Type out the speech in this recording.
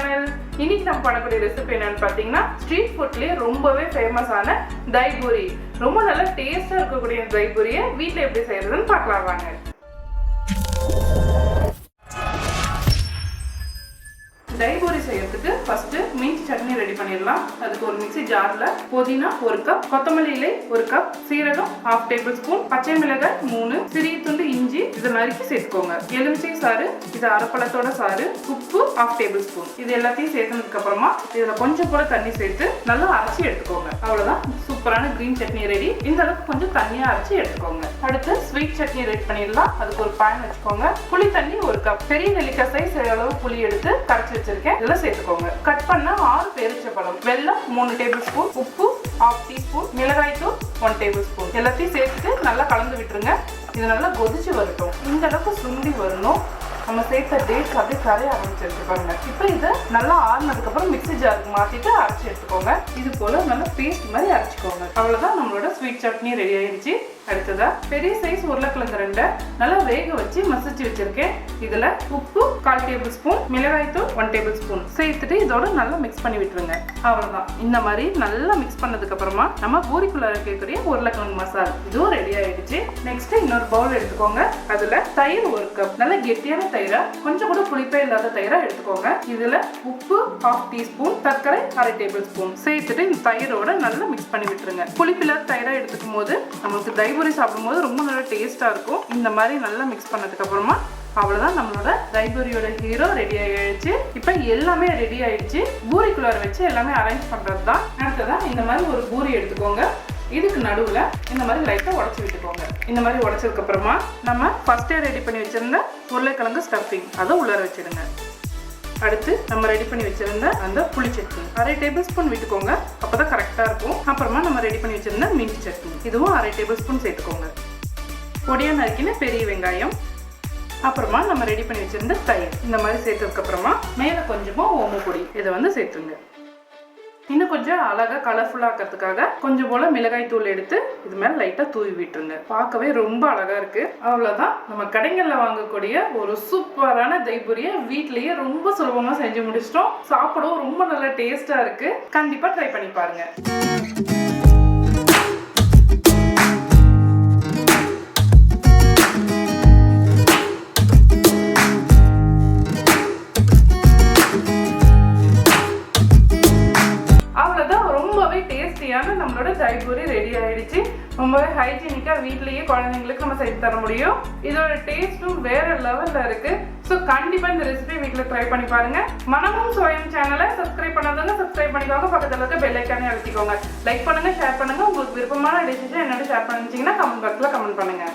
Channel. இன்னைக்கு நம்ம பண்ணக்கூடிய ரெசிபி என்னன்னு பார்த்தீங்கன்னா ஸ்ட்ரீட் ஃபுட்லயே ரொம்பவே ஃபேமஸான தஹி பூரி. ரொம்ப நல்ல டேஸ்டா இருக்கக்கூடிய தஹி பூரியை வீட்டில் எப்படி செய்யறதுன்னு பார்க்கலாம் வாங்க. தஹி பூரி செய்யறதுக்கு ஃபர்ஸ்ட் மின்ட் சட்னி ரெடி பண்ணிடலாம். அதுக்கு ஒரு மிக்ஸி ஜார்ல புதினா 1 கப், கொத்தமல்லி இலை 1 கப், சீரகம் 1/2 டேபிள் ஸ்பூன், பச்சை மிளகாய் 3, சிறிய துண்டு இஞ்சி இதை நறுக்கி சேர்த்துக்கோங்க. எலுமிச்சை சாறு, இது அரைப்பழத்தோட சாறு, உப்பு 1/2 டேபிள் ஸ்பூன். இது எல்லாத்தையும் சேர்த்ததுக்கு அப்புறமா இதுல கொஞ்சம் போல தண்ணி சேர்த்து நல்லா அரைச்சி எடுத்துக்கோங்க. அவ்வளவுதான், சூப்பரான கிரீன் சட்னி ரெடி. இந்த அளவுக்கு கொஞ்சம் தண்ணியா அரைச்சி எடுத்துக்கோங்க. அடுத்து ஸ்வீட் சட்னி ரெடி பண்ணிடலாம். அதுக்கு ஒரு பேன் வச்சுக்கோங்க. புளி தண்ணி 1 கப், பெரிய நெல்லிக்காய் சைஸ் அளவு புளி எடுத்து கரைச்சி வச்சிருக்கேன். இதெல்லாம் சேர்த்துக்கோங்க. கட் பண்ண 6 பேரிச்சம்பழம், வெல்லம் 3 டேபிள் ஸ்பூன், உப்பு 1/2 டீஸ்பூன், மிளகாய் தூள் 1 டேபிள் ஸ்பூன் எல்லாத்தையும் சேர்த்துட்டு நல்லா கலந்து விட்டுருங்க. இது நல்லா கொதிச்சு வரட்டும். இந்த அளவுக்கு சுண்டி வரணும். நம்ம சேர்த்த டேட்ஸ் அப்படியே கரைய ஆரம்பிச்சிருக்கு பாருங்க. இப்போ இதை நல்லா ஆறுனதுக்கு அப்புறம் மிக்ஸி ஜாருக்கு மாத்திட்டு அரைச்சி எடுத்துக்கோங்க. இது போல நல்லா பேஸ்ட் மாதிரி அரைச்சிக்கோங்க. அவ்வளவுதான், நம்மளோட ஸ்வீட் சட்னி ரெடி ஆயிடுச்சு. அடுத்ததா பெரிய சைஸ் உருளைக்கிழங்கு 2 நல்லா வேக வச்சு மசிச்சு வச்சிருக்கேன். இதுல உப்பு 1/4 டேபிள் ஸ்பூன், மிளகாய் தூள் 1 டேபிள் ஸ்பூன் சேர்த்துட்டு இதோட நல்லா மிக்ஸ் பண்ணி விட்டுருங்க. அவ்வளவுதான், இந்த மாதிரி நல்லா மிக்ஸ் பண்ணதுக்கு அப்புறமா நம்ம பூரிக்குள்ள இருக்கக்கூடிய உருளைக்கிழங்கு மசாலா இதுவும் ரெடி ஆயிடுச்சு. நெக்ஸ்ட் இன்னொரு பவுல் எடுத்துக்கோங்க. அதுல தயிர் 1 கப், நல்ல கெட்டியான தயிரா, கொஞ்சம் கூட புளிப்பே இல்லாத தயிரா எடுத்துக்கோங்க. இதுல உப்பு 1/2 டீஸ்பூன், சர்க்கரை 1/2 டேபிள் ஸ்பூன் சேர்த்துட்டு இந்த தயிரோட நல்லா மிக்ஸ் பண்ணி விட்டுருங்க. புளிப்பில்லாத தயிரா எடுத்துக்கும் போது நமக்கு தஹி பூரி சாப்பிடும்போது ரொம்ப நல்லா டேஸ்டா இருக்கும். இந்த மாதிரி நல்லா மிக்ஸ் பண்ணதுக்கு அப்புறமா அவ்வளவுதான், நம்மளோட தஹி பூரியோட ஹீரோ ரெடி ஆயிடுச்சு. இப்போ எல்லாமே ரெடி ஆயிடுச்சு. பூரிக்குள்ளார வச்சு எல்லாமே அரேஞ்ச் பண்றது தான். அடுத்ததான் இந்த மாதிரி ஒரு பூரி எடுத்துக்கோங்க. இதுக்கு நடுவில் இந்த மாதிரி லைட்டாக உடச்சி விட்டுக்கோங்க. இந்த மாதிரி உடச்சதுக்கு அப்புறமா நம்ம ஃபர்ஸ்டே ரெடி பண்ணி வச்சிருந்த உருளைக்கிழங்கு ஸ்டஃபிங் அதை உள்ளார வச்சிடுங்க. அடுத்து நம்ம ரெடி பண்ணி வச்சிருந்த அந்த புளி சட்னி 1/2 டேபிள் ஸ்பூன் விட்டுக்கோங்க, அப்பதான் கரெக்டா இருக்கும். அப்புறமா நம்ம ரெடி பண்ணி வச்சிருந்த மின்ட் சட்னி இதுவும் 1/2 டேபிள் ஸ்பூன் சேர்த்துக்கோங்க. பொடியா நறுக்கின பெரிய வெங்காயம், அப்புறமா நம்ம ரெடி பண்ணி வச்சிருந்த தயிர் இந்த மாதிரி சேர்த்ததுக்கு அப்புறமா மேல கொஞ்சமா ஓம பொடி இதை சேர்த்துங்க. இன்னும் கொஞ்சம் அழகா கலர்ஃபுல்லா ஆக்கிறதுக்காக கொஞ்சம் போல மிளகாய் தூள் எடுத்து இது மேல லைட்டா தூவி விட்டுருங்க. பார்க்கவே ரொம்ப அழகா இருக்கு. அவ்வளவுதான், நம்ம கடைகள்ல வாங்கக்கூடிய ஒரு சூப்பரான தஹி பூரியை வீட்லயே ரொம்ப சுலபமா செஞ்சு முடிச்சிட்டோம். சாப்பிடவும் ரொம்ப நல்ல டேஸ்டா இருக்கு. கண்டிப்பா ட்ரை பண்ணி பாருங்க. நம்மளோட தஹி பூரி ரெடி ஆயிடுச்சு. ரொம்பவே ஹைஜீனிக்கா வீட்லயே குழந்தைங்களுக்கு நம்ம செஞ்சு தர முடியும். இதோட டேஸ்டும் வேற லெவல்ல இருக்கு. ஸோ கண்டிப்பா இந்த ரெசிபி வீட்ல ட்ரை பண்ணி பாருங்க. மனமும் சுவையும் சேனலை சப்ஸ்கிரைப் பண்ணாதவங்க சப்ஸ்கிரைப் பண்ணிக்கோங்க. பக்கத்துல இருக்க பெல் ஐக்கானே அழுத்திக்கோங்க. லைக் பண்ணுங்க, ஷேர் பண்ணுங்க. உங்களுக்கு விருப்பமான டிஷஸ் என்னோட ஷேர் பண்ணிச்சீங்கன்னா கமெண்ட் பாக்ஸ்ல கமெண்ட் பண்ணுங்க.